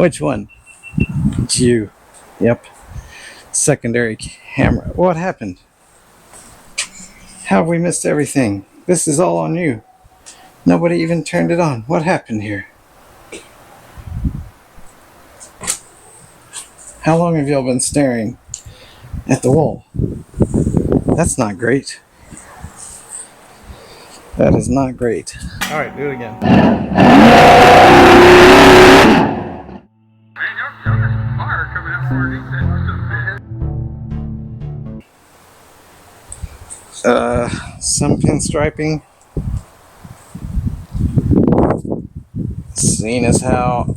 Which one? It's you. Yep. Secondary camera. What happened? How have we missed everything? This is all on you. Nobody even turned it on. What happened here? How long have y'all been staring at the wall? That's not great. That is not great. Alright, do it again. Some pinstriping. Seeing as how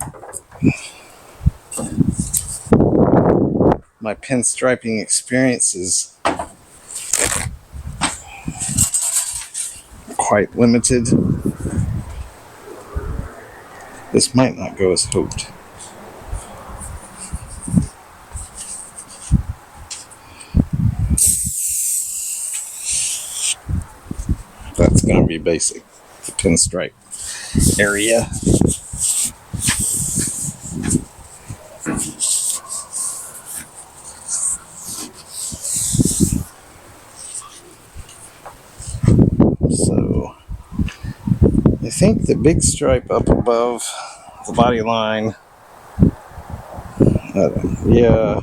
my pinstriping experience is quite limited, this might not go as hoped. That's going to be basic, the pinstripe area. So I think the big stripe up above the body line, yeah,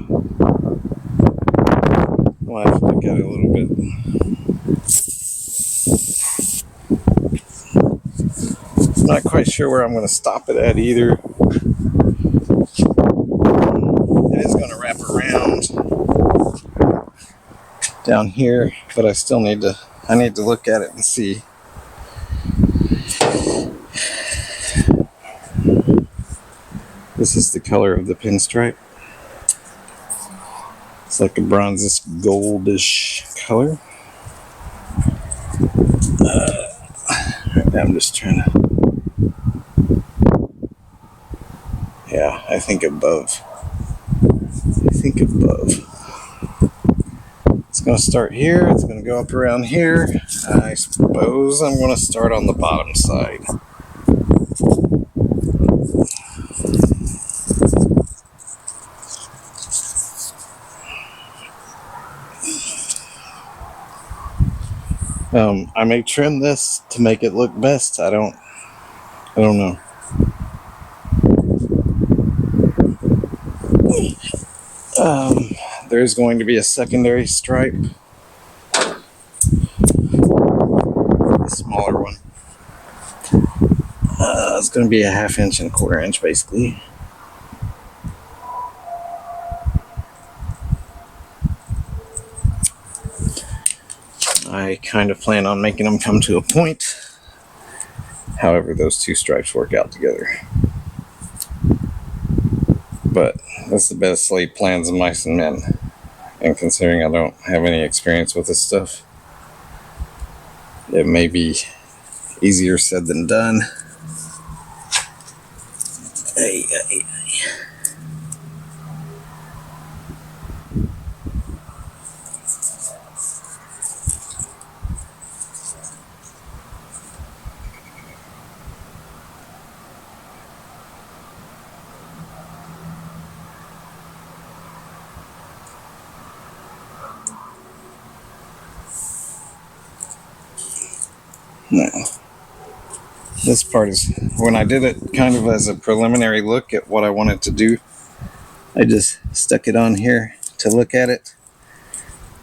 I'll have to look at it a little bit. Not quite sure where I'm going to stop it at either. It is going to wrap around down here, but I still need to look at it and see. This is the color of the pinstripe. It's like a bronzish goldish color. I'm just trying to, yeah, I think above. It's going to start here, it's going to go up around here. I suppose I'm going to start on the bottom side. I may trim this to make it look best. I don't know. There's going to be a secondary stripe, a smaller one. It's going to be a 1/2 inch and 1/4 inch basically. I kind of plan on making them come to a point. However, those two stripes work out together. But that's the best laid plans of mice and men. And considering I don't have any experience with this stuff, it may be easier said than done. Now, this part is, when I did it kind of as a preliminary look at what I wanted to do, I just stuck it on here to look at it.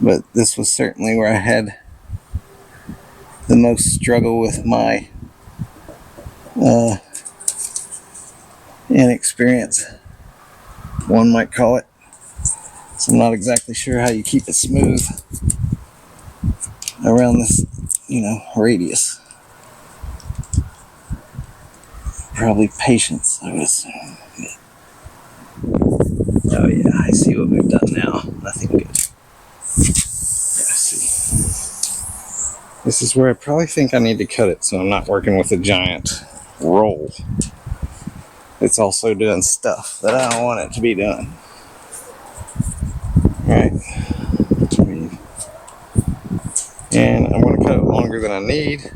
But this was certainly where I had the most struggle with my inexperience, one might call it. So I'm not exactly sure how you keep it smooth around this, radius. Probably patience, I would assume. Oh yeah, I see what we've done now. Nothing good. Yeah, I see. This is where I probably think I need to cut it, so I'm not working with a giant roll. It's also doing stuff that I don't want it to be doing. Right. And I'm going to cut it longer than I need.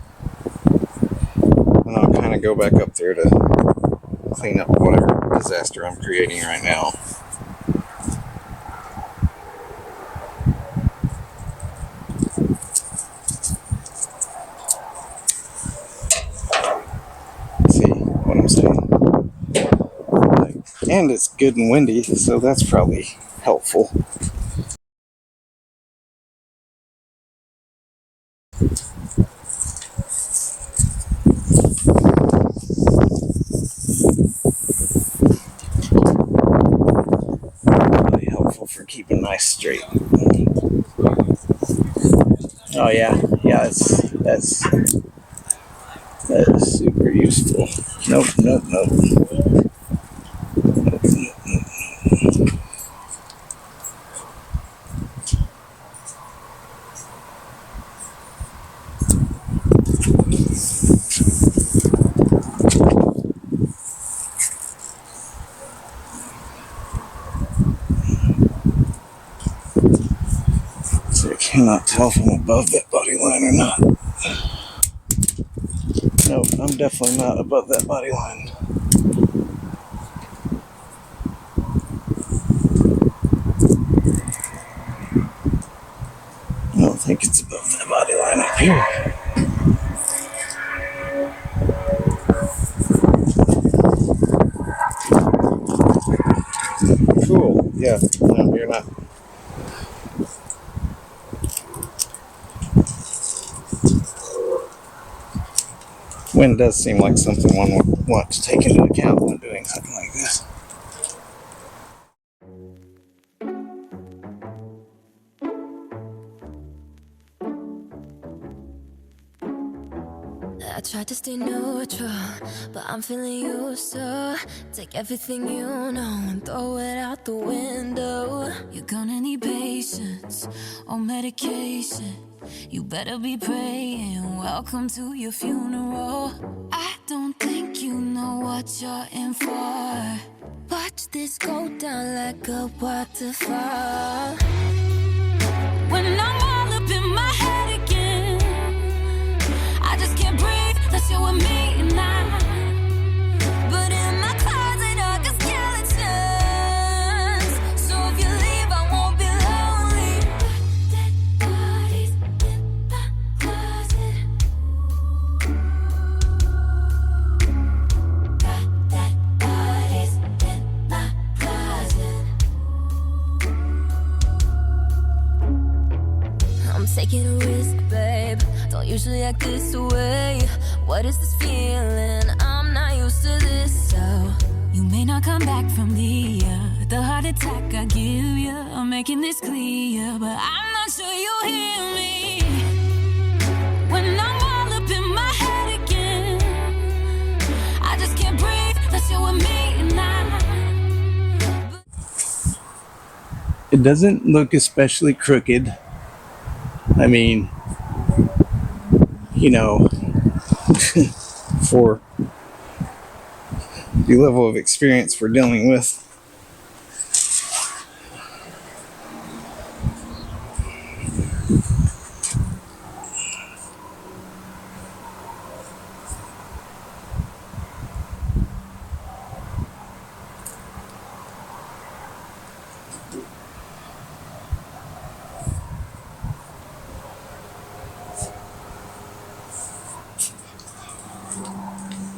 And I'll kind of go back up there to clean up whatever disaster I'm creating right now. See what I'm saying? And it's good and windy, so that's probably helpful. Really helpful for keeping nice straight. Oh yeah, that is super useful. Nope. So I cannot tell if I'm above that body line or not. Nope, I'm definitely not above that body line. I don't think it's above that body line up here. Cool. Yeah, no, you're not. Wind does seem like something one would want to take into account when doing something like this. I tried to stay neutral, but I'm feeling you, so take everything you know and throw it out the window. You're gonna need patience or medication. You better be praying, welcome to your funeral. I don't think you know what you're in for. Watch this go down like a waterfall. When I'm all up in my head again, I just can't breathe unless you're with me now. But in my closet I got skeletons, so if you leave I won't be lonely. Dead bodies in my closet. Got dead bodies in my closet. I'm taking a risk, babe. Don't usually act this way. What is this feeling? I'm not used to this, so you may not come back from the heart attack I give you. I'm making this clear, but I'm not sure you hear me. When I'm all up in my head again, I just can't breathe unless you're with me now. It doesn't look especially crooked. I mean, you know, for the level of experience we're dealing with.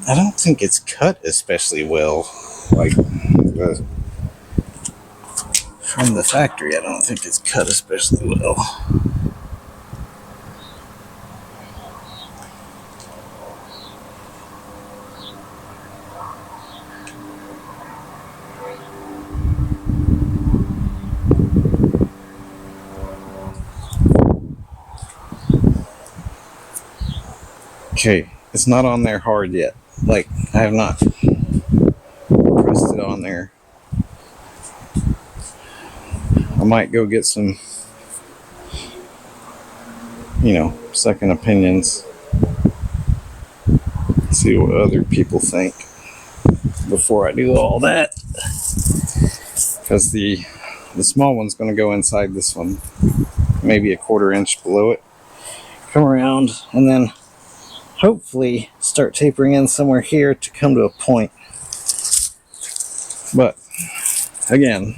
I don't think it's cut especially well, like from the factory. I don't think it's cut especially well. Okay, it's not on there hard yet. Like, I have not pressed it on there. I might go get some, second opinions. See what other people think before I do all that. Because the small one's going to go inside this one, maybe a 1/4 inch below it. Come around and then hopefully start tapering in somewhere here to come to a point. But again,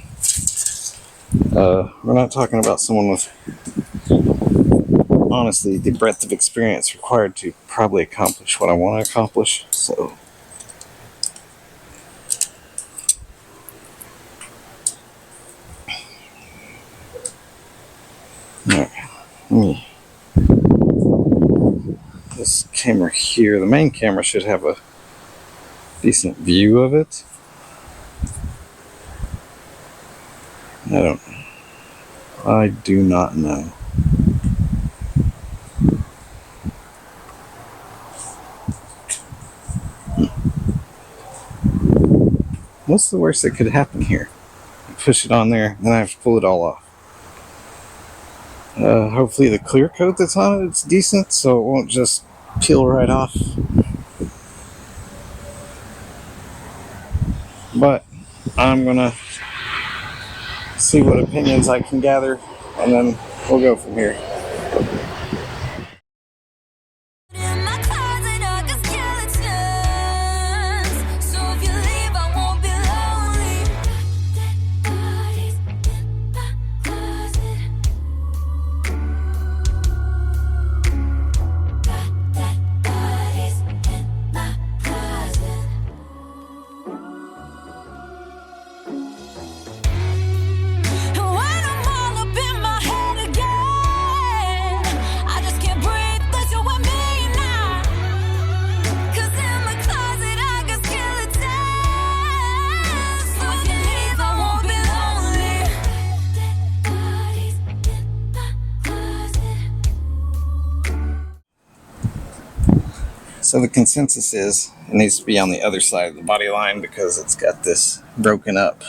we're not talking about someone with, honestly, the breadth of experience required to probably accomplish what I want to accomplish. So, alright, let me. This camera here, the main camera should have a decent view of it. I do not know. What's the worst that could happen here? I push it on there, then I have to pull it all off. Hopefully the clear coat that's on it is decent, so it won't just peel right off. But I'm gonna see what opinions I can gather, and then we'll go from here. So the consensus is it needs to be on the other side of the body line because it's got this broken up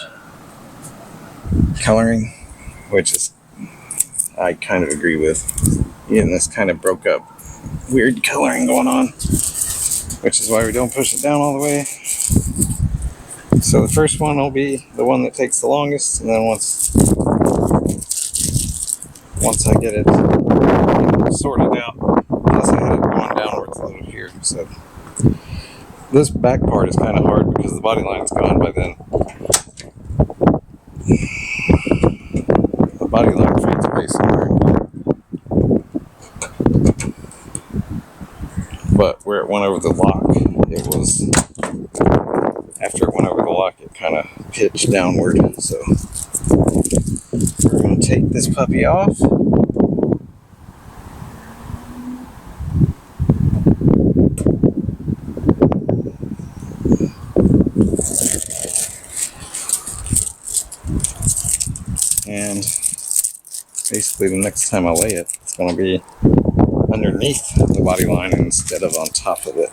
coloring, which is, I kind of agree with. Even this kind of broke up weird coloring going on, which is why we don't push it down all the way. So the first one will be the one that takes the longest, and then once I get it sorted out, plus I had it going downwards a little here. So this back part is kind of hard because the body line's gone by then. The body line fades away somewhere. But where it went over the lock, it was, after it went over the lock, it kind of pitched downward. So we're going to take this puppy off. And basically the next time I lay it, it's going to be underneath the body line instead of on top of it.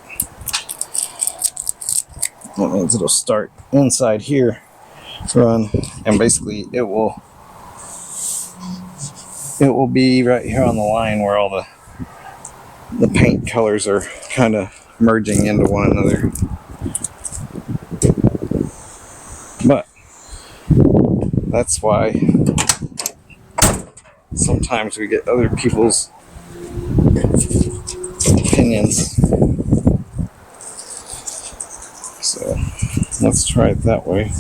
That means it'll start inside here to run, and basically it will be right here on the line where all the paint colors are kind of merging into one another. But that's why sometimes we get other people's opinions. So let's try it that way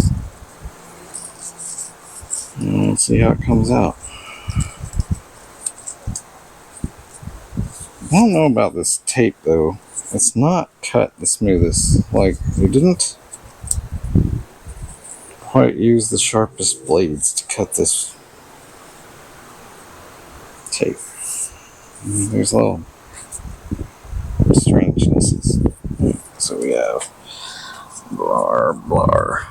and see how it comes out. I don't know about this tape though. It's not cut the smoothest. Like, we didn't quite use the sharpest blades to cut this tape. There's little strangenesses. So we have blar.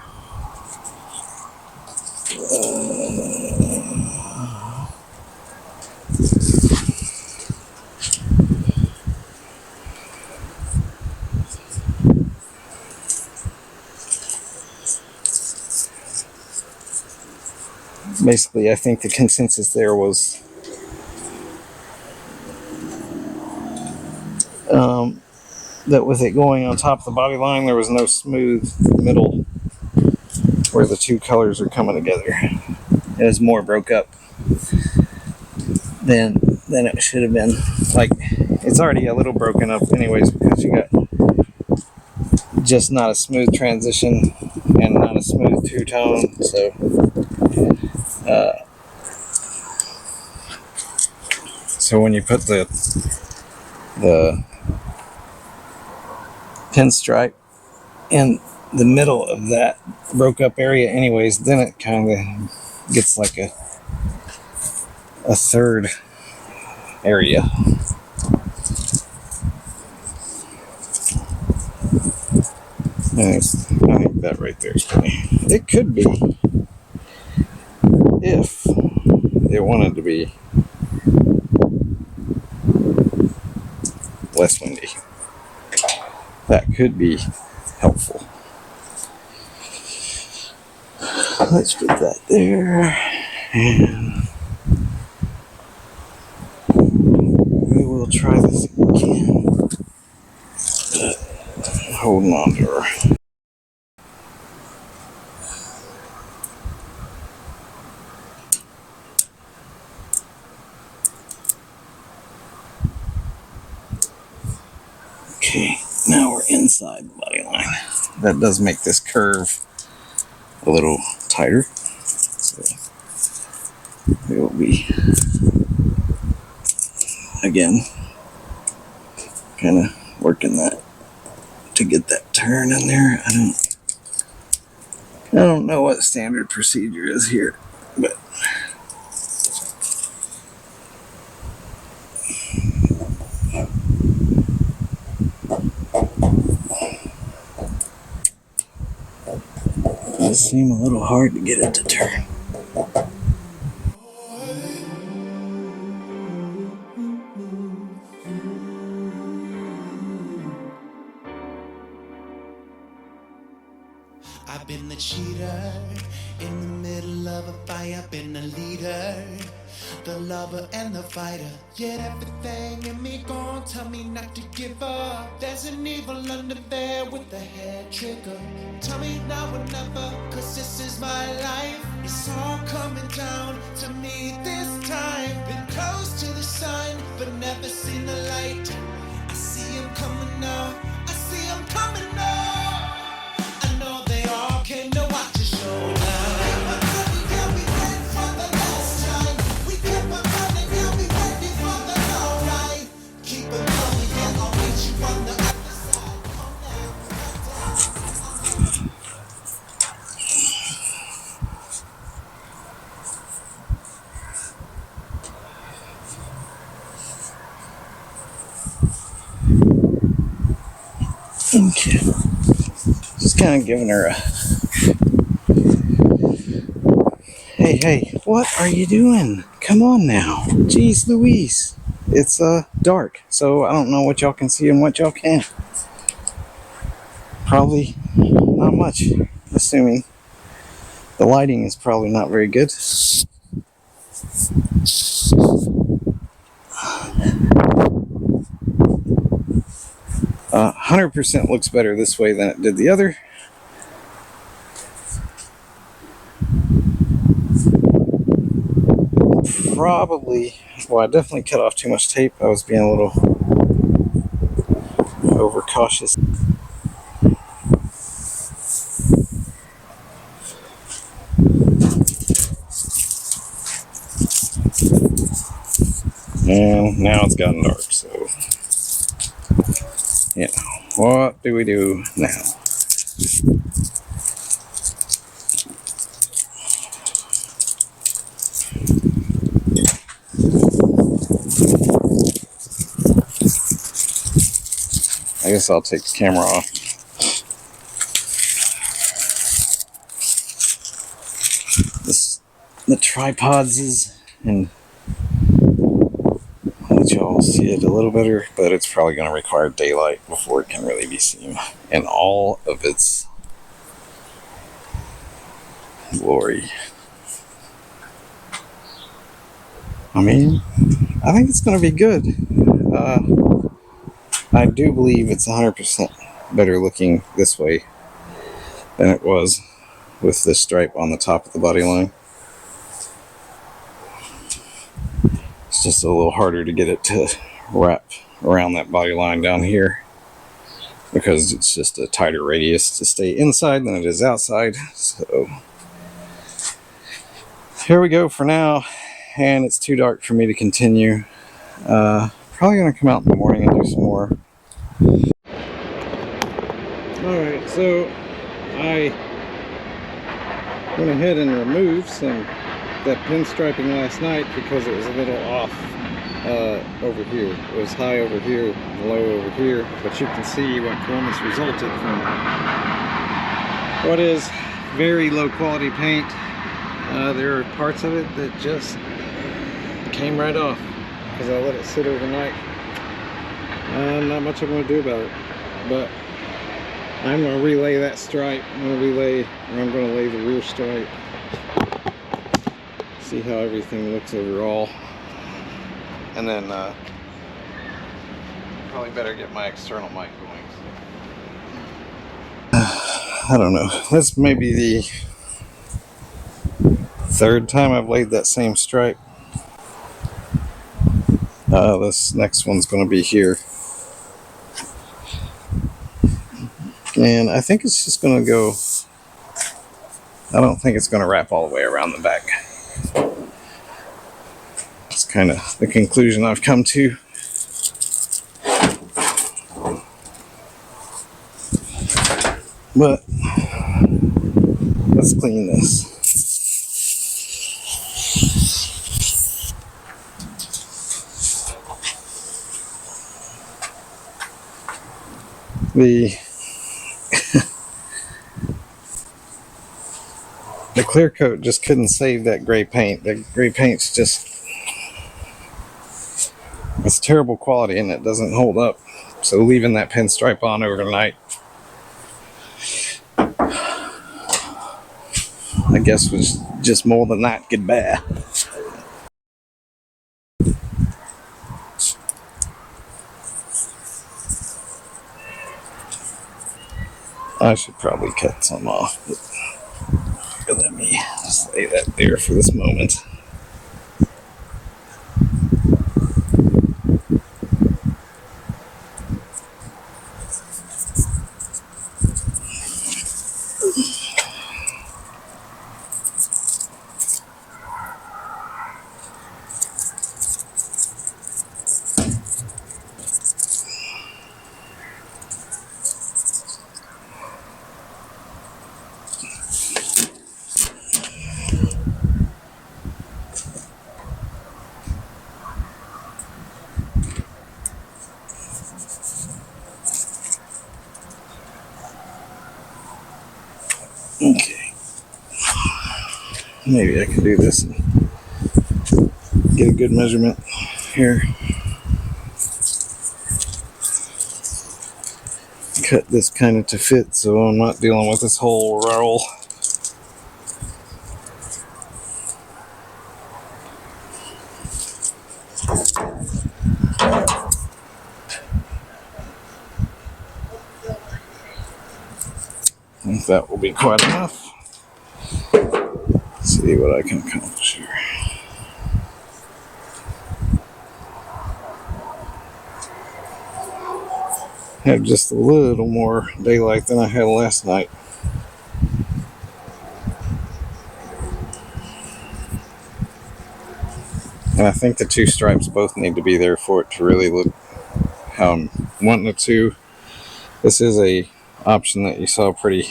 Basically, I think the consensus there was that with it going on top of the body line, there was no smooth middle where the two colors are coming together. It was more broke up than it should have been. Like, it's already a little broken up anyways because you got just not a smooth transition and not a smooth two-tone, so when you put the pinstripe in the middle of that broke up area anyways, then it kind of gets like a third area. I think that right there is funny. It could be, if it wanted to be less windy. That could be helpful. Let's put that there, and we will try this again. Holding on to her. Okay, now we're inside the body line. That does make this curve a little tighter, so it will be, again, kind of working that to get that turn in there. I don't know what standard procedure is here, but it does seem a little hard to get it to turn. I've been the cheater in the middle of a fight. I've been the leader, the lover and the fighter. Yet everything in me gon' tell me not to give up. There's an evil under there with the hair trigger. Tell me now or never, cause this is my life. It's all coming down to me this time. Been close to the sun, but never seen the light. I see him coming now, I see him coming now. I know they all came to watch a showdown. Okay, just kind of giving her a hey, what are you doing? Come on now. Jeez Louise. It's dark, so I don't know what y'all can see and what y'all can't. Probably not much, assuming the lighting is probably not very good. 100% looks better this way than it did the other. Probably, well, I definitely cut off too much tape. I was being a little overcautious. And now it's gotten dark, so you know, what do we do now? I guess I'll take the camera off. The tripods is, and let y'all see it a little better, but it's probably going to require daylight before it can really be seen in all of its glory. I mean, I think it's going to be good. I do believe it's 100% better looking this way than it was with this stripe on the top of the body line. It's just a little harder to get it to wrap around that body line down here because it's just a tighter radius to stay inside than it is outside. So here we go for now, and it's too dark for me to continue. Probably gonna come out in the morning and do some more. Alright, so I went ahead and removed that pinstriping last night because it was a little off over here. It was high over here, low over here, but you can see what coolness resulted from what is very low quality paint. There are parts of it that just came right off because I let it sit overnight. Not much I'm going to do about it, but I'm going to relay that stripe. I'm going to lay the rear stripe. See how everything looks overall. And then probably better get my external mic going. I don't know. That's maybe the third time I've laid that same stripe. This next one's going to be here. And I think it's just going to go, I don't think it's going to wrap all the way around the back. It's kind of the conclusion I've come to. But let's clean this. The clear coat just couldn't save that gray paint. The gray paint's just, it's terrible quality and it doesn't hold up. So leaving that pinstripe on overnight, I guess, was just more than that could bear. I should probably cut some off, but let me just lay that there for this moment. Okay, maybe I can do this and get a good measurement here. Cut this kind of to fit so I'm not dealing with this whole roll. I think that will be quite enough. Let's see what I can accomplish here. Have just a little more daylight than I had last night. And I think the two stripes both need to be there for it to really look how I'm wanting it to. This is a option that you saw pretty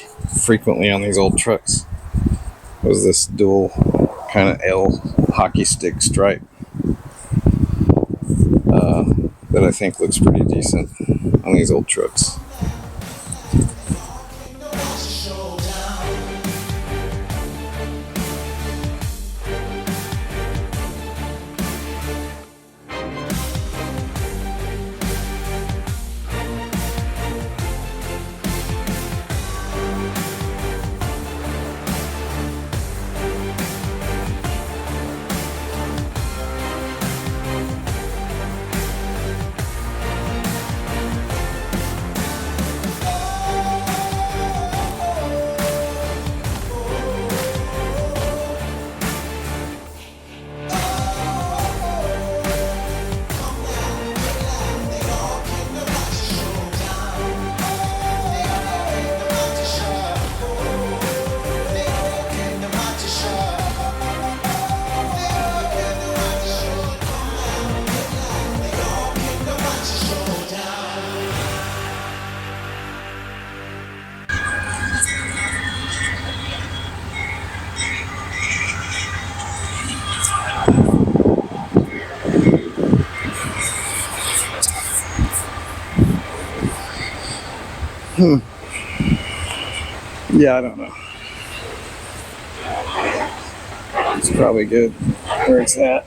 frequently on these old trucks. Was this dual kind of L hockey stick stripe that I think looks pretty decent on these old trucks. Yeah, I don't know. It's probably good where it's at.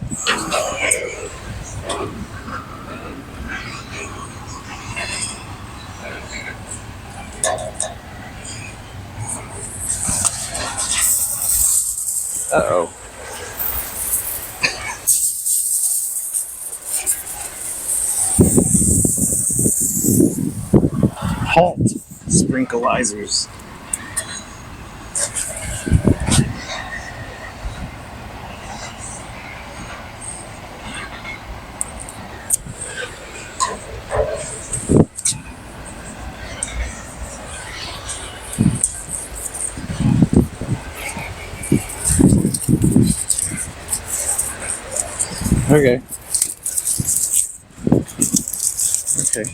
Uh-oh. Halt, sprinkleizers. Okay. Okay.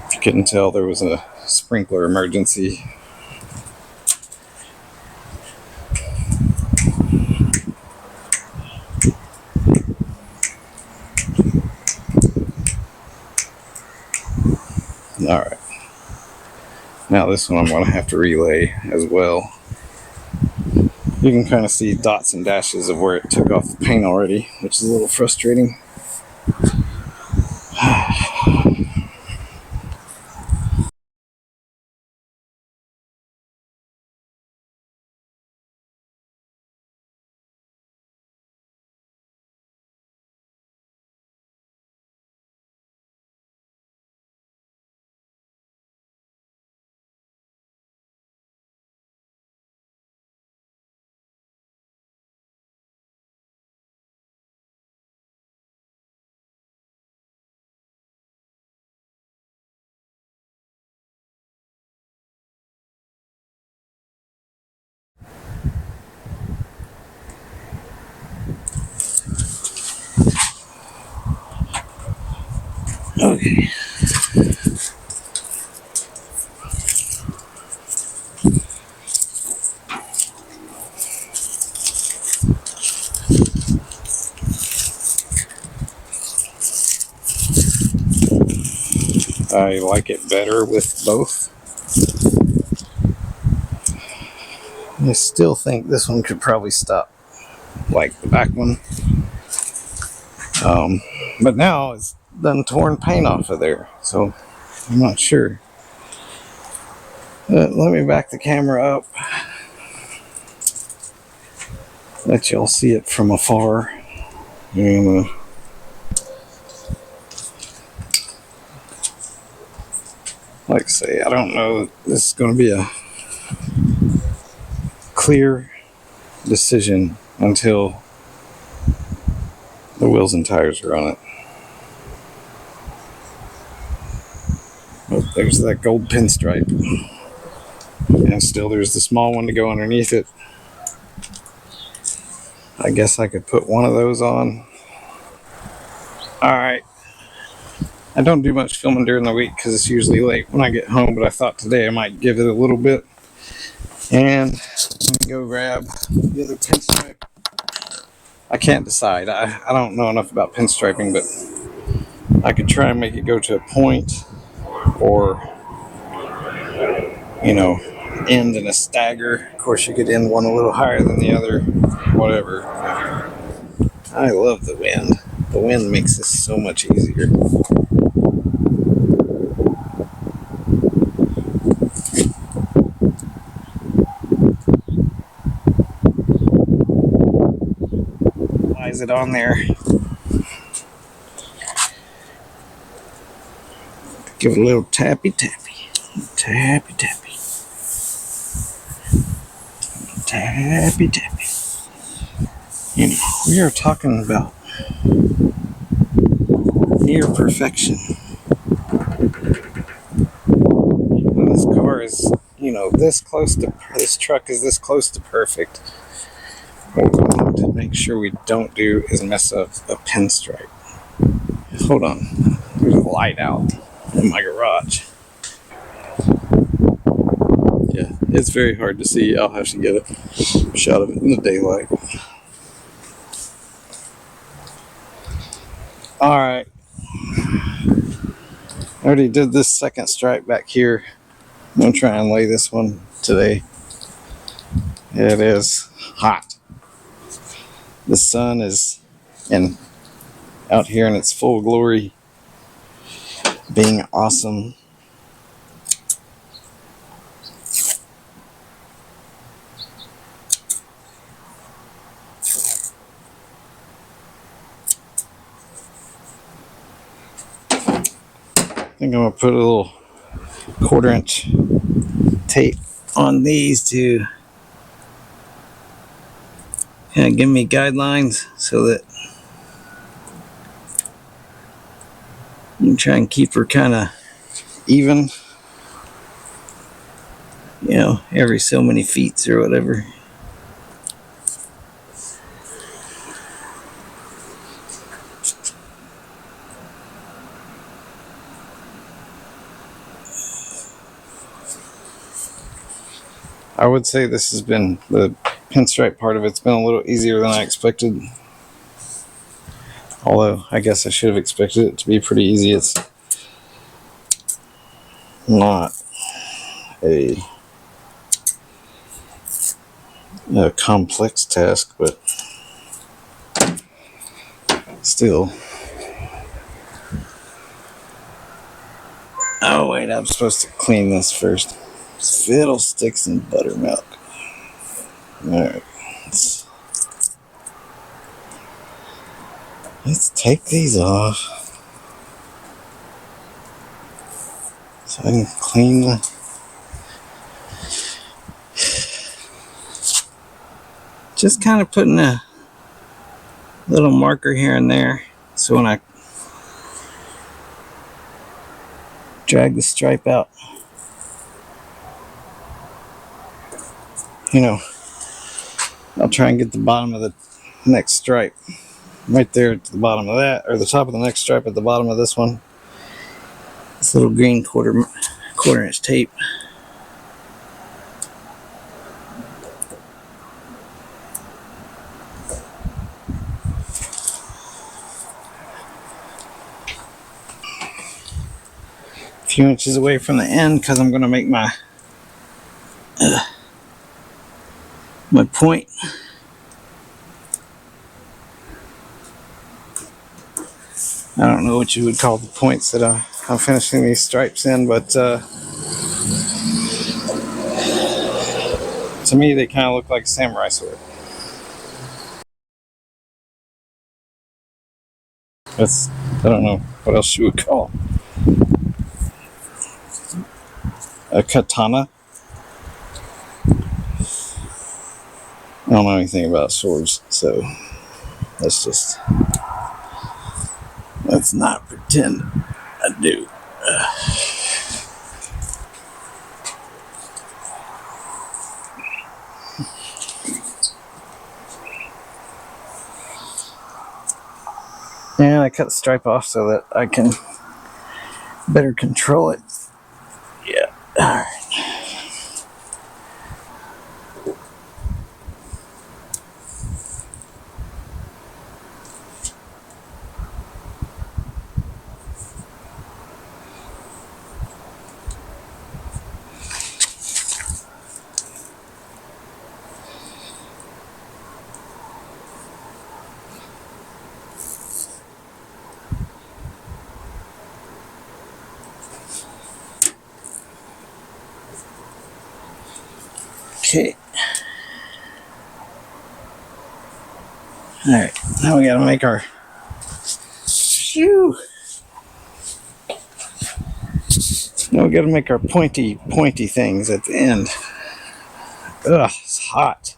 If you couldn't tell, there was a sprinkler emergency. Alright. Now this one I'm going to have to relay as well. You can kind of see dots and dashes of where it took off the paint already, which is a little frustrating. Okay. I like it better with both. I still think this one could probably stop like the back one. But now it's done torn paint off of there, so I'm not sure. Let me back the camera up. Let y'all see it from afar. And like I say, I don't know if this is going to be a clear decision until the wheels and tires are on it. Oh, there's that gold pinstripe. And still there's the small one to go underneath it. I guess I could put one of those on. Alright. I don't do much filming during the week because it's usually late when I get home, but I thought today I might give it a little bit. And let me go grab the other pinstripe. I can't decide. I don't know enough about pinstriping, but I could try and make it go to a point or, you know, end in a stagger. Of course, you could end one a little higher than the other, whatever. I love the wind. The wind makes this so much easier. Why is it on there? Give it a little tappy tappy. Tappy tappy. Tappy tappy. You know, we are talking about near perfection. And this car is, you know, this truck is this close to perfect. What we want to make sure we don't do is mess up a pinstripe. Hold on. There's a light out. in my garage. Yeah, it's very hard to see. I'll have to get a shot of it in the daylight. Alright. I already did this second stripe back here. I'm going to try and lay this one today. It is hot. The sun is out here in its full glory, being awesome. I think I'm going to put a little 1/4 inch tape on these to kind of give me guidelines so that you can try and keep her kind of even, you know, every so many feet or whatever. I would say this has been, the pinstripe part of it's been a little easier than I expected. Although, I guess I should have expected it to be pretty easy. It's not a complex task, but still. Oh wait, I'm supposed to clean this first. Fiddlesticks and buttermilk. Alright. Let's take these off so I can clean the just kind of putting a little marker here and there so when I drag the stripe out, you know, I'll try and get the bottom of the next stripe right there at the bottom of that, or the top of the next stripe at the bottom of this one. This little green 1/4 inch tape. A few inches away from the end because I'm going to make my my point. I don't know what you would call the points that I'm finishing these stripes in, but to me they kind of look like a samurai sword. That's, I don't know what else you would call a katana. I don't know anything about swords, so let's not pretend I do. And I cut the stripe off so that I can better control it. Yeah. All right. Okay. Alright, now we gotta make our now we gotta make our pointy things at the end. Ugh, it's hot.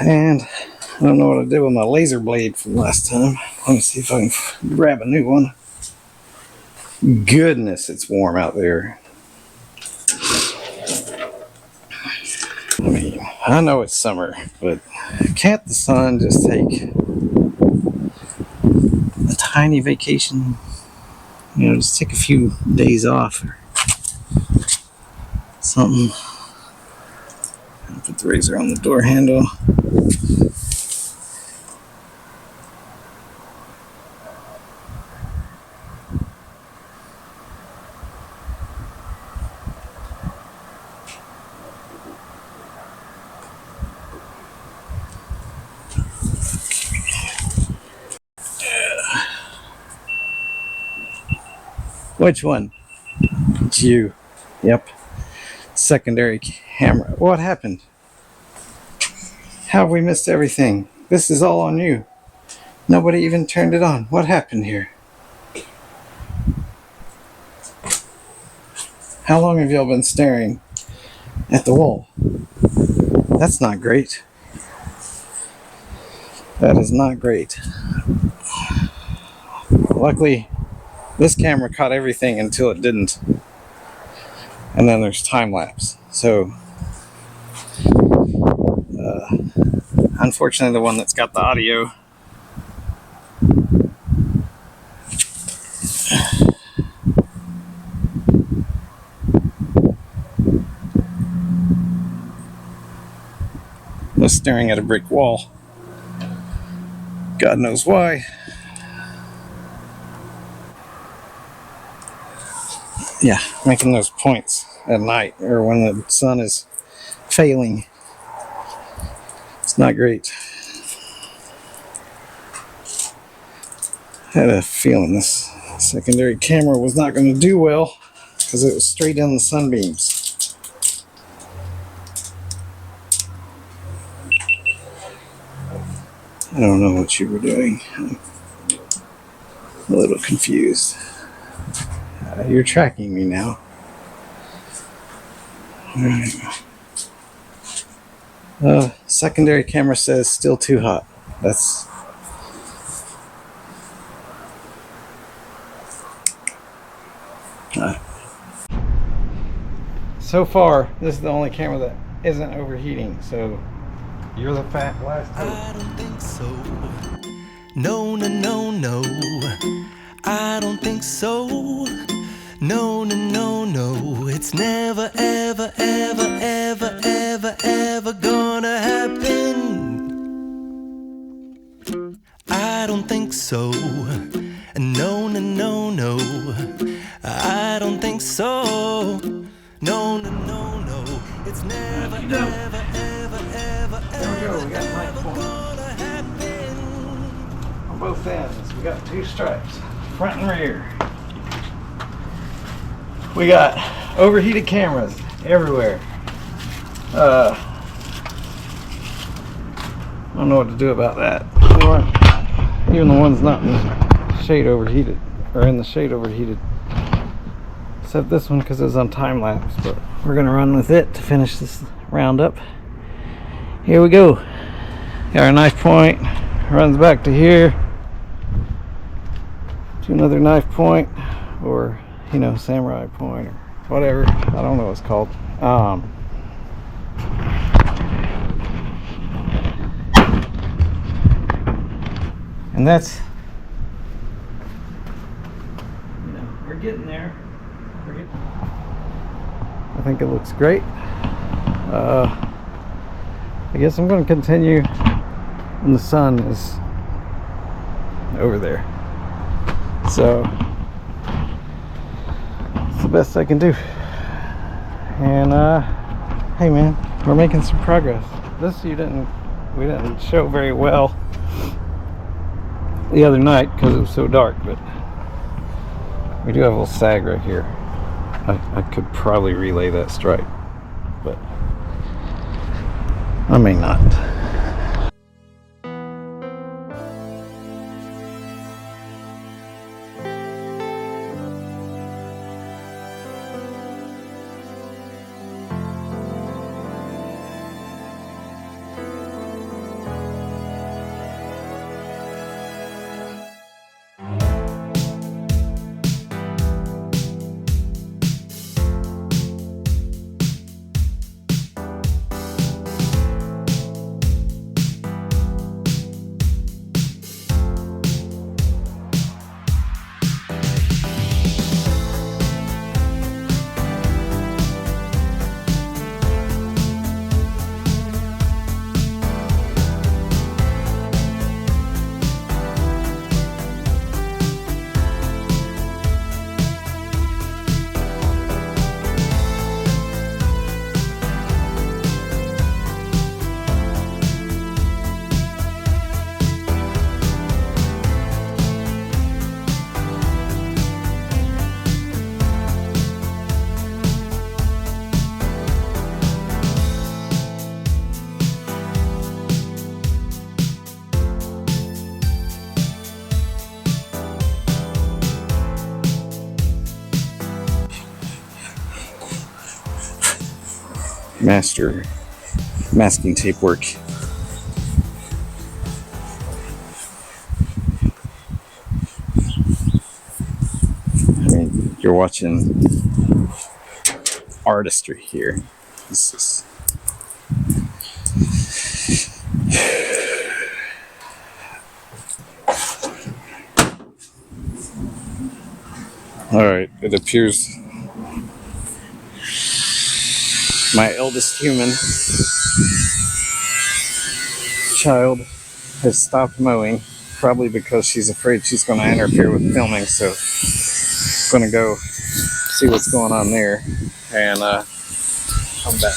And I don't know what I did with my laser blade from last time. Let me see if I can grab a new one. Goodness, it's warm out there. Let me I know it's summer, but can't the sun just take a tiny vacation? You know, just take a few days off or something. I'll put the razor on the door handle. Which one? It's you. Yep. Secondary camera. What happened? How have we missed everything? This is all on you. Nobody even turned it on. What happened here? How long have y'all been staring at the wall? That's not great. That is not great. Luckily, this camera caught everything until it didn't. And then there's time lapse. So, unfortunately, the one that's got the audio was staring at a brick wall. God knows why. Yeah, making those points at night or when the sun is failing. It's not great. I had a feeling this secondary camera was not going to do well because it was straight in the sunbeams. I don't know what you were doing. I'm a little confused. You're tracking me now. Secondary camera says still too hot. That's so far, this is the only camera that isn't overheating. So you're the fat last hope. I don't think so. No, no, no, no. I don't think so. No, no, no, no. It's never, ever, ever, ever, ever, ever gonna happen. I don't think so. No, no, no, no. I don't think so. No, no, no, no. It's never, ever, ever, ever, ever, ever gonna happen. On both ends, we got two stripes, front and rear. We got overheated cameras everywhere. I don't know what to do about that. Even the ones not in the shade overheated, or in the shade overheated. Except this one because it was on time lapse, but we're gonna run with it to finish this roundup. Here we go. Got our knife point, runs back to here, to another knife point, or you know, samurai point or whatever. I don't know what it's called. And that's, you know, we're getting there. I think it looks great. I guess I'm going to continue when the sun is over there. So it's the best I can do. And hey man, we're making some progress. This we didn't show very well the other night because it was so dark, but we do have a little sag right here. I could probably relay that stripe, but I may not. master masking tape work. I mean, you're watching artistry here. This is all right. It appears my eldest human child has stopped mowing, probably because she's afraid she's going to interfere with filming. So I'm going to go see what's going on there and come back.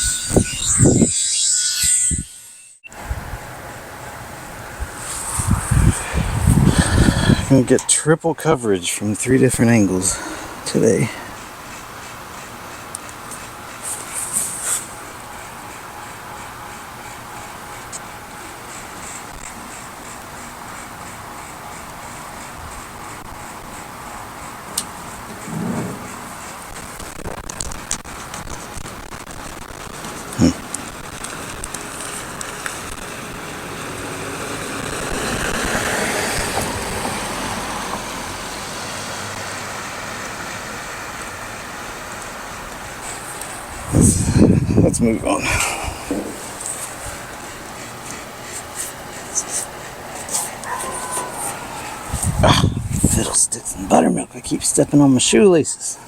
I'm going to get triple coverage from 3 different angles today. Let's move on. Fiddlesticks and buttermilk. I keep stepping on my shoelaces.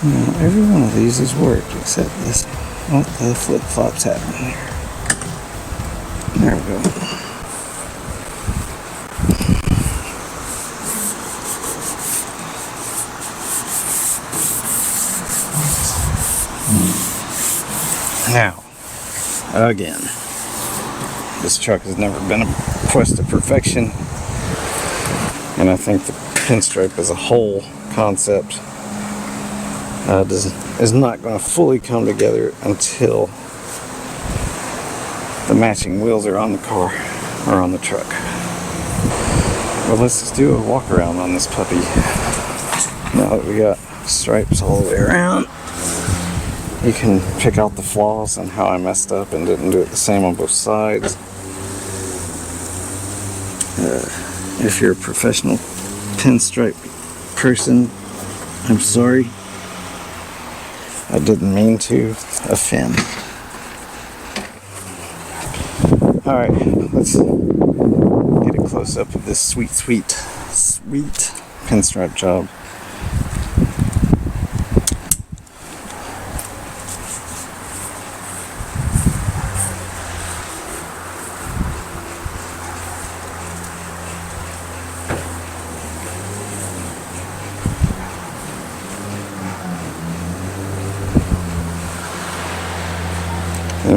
Now, every one of these has worked except this. What the flip-flops happening here? There we go. Now, again, this truck has never been a quest of perfection, and I think the pinstripe as a whole concept is not going to fully come together until the matching wheels are on the car or on the truck. Well, let's just do a walk around on this puppy. Now that we got stripes all the way around, you can pick out the flaws and how I messed up and didn't do it the same on both sides. If you're a professional pinstripe person, I'm sorry. I didn't mean to offend. Alright, let's get a close up of this sweet pinstripe job.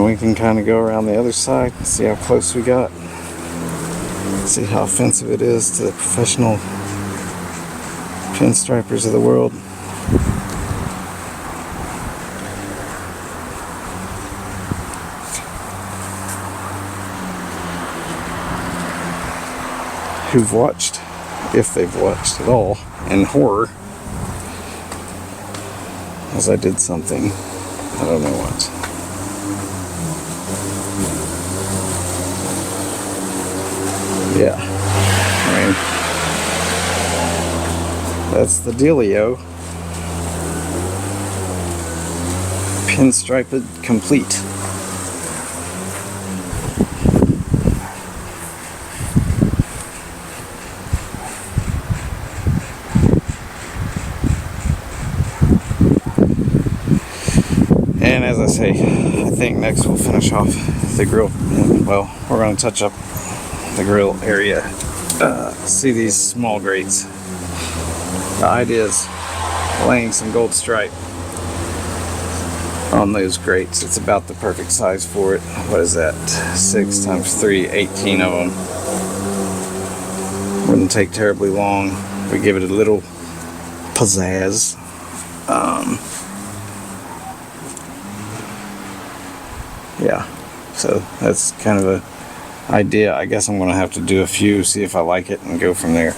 And we can kind of go around the other side and see how close we got. See how offensive it is to the professional pinstripers of the world. Who've watched, if they've watched at all, in horror, as I did something, I don't know what. Yeah, I mean, that's the dealio. Pinstriped complete. And as I say, I think next we'll finish off the grill. Well, we're going to touch up the grill area. See these small grates. The idea is laying some gold stripe on those grates. It's about the perfect size for it. What is that? 6 times 3, 18 of them. Wouldn't take terribly long. We give it a little pizzazz. Yeah, so that's kind of a idea. I guess I'm going to have to do a few, see if I like it, and go from there.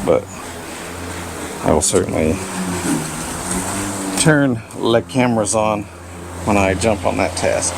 But I will certainly turn the cameras on when I jump on that task.